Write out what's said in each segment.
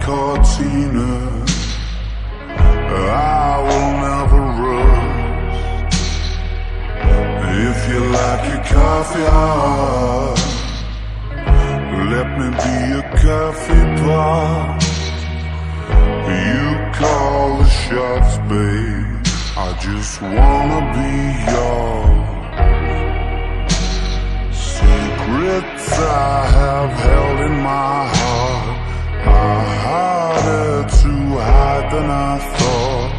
cortina. I will never rust. If you like your coffee hot, let me be a coffee pot. You call the shots, babe. I just wanna be yours. Secrets I have held in my heart are harder to hide than I thought.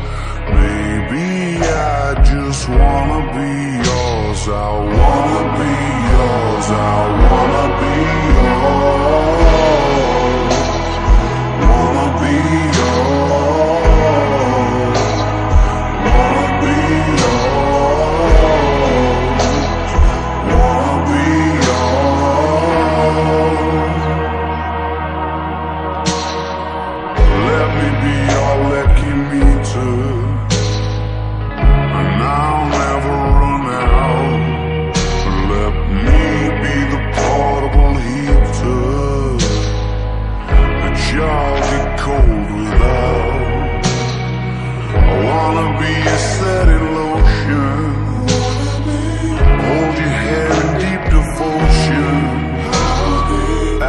Maybe I just wanna be yours. I wanna be yours. I wanna be yours. Wanna be yours. Wanna be yours. Wanna be yours. Let me be your lucky meter, and I'll never run out. Let me be the portable heater that y'all get cold without. I wanna be a setting lotion, hold your hair in deep devotion,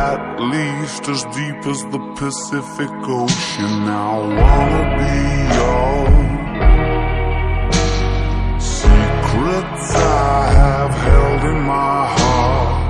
at least as deep as the Pacific Ocean. I wanna be yours. Secrets I have held in my heart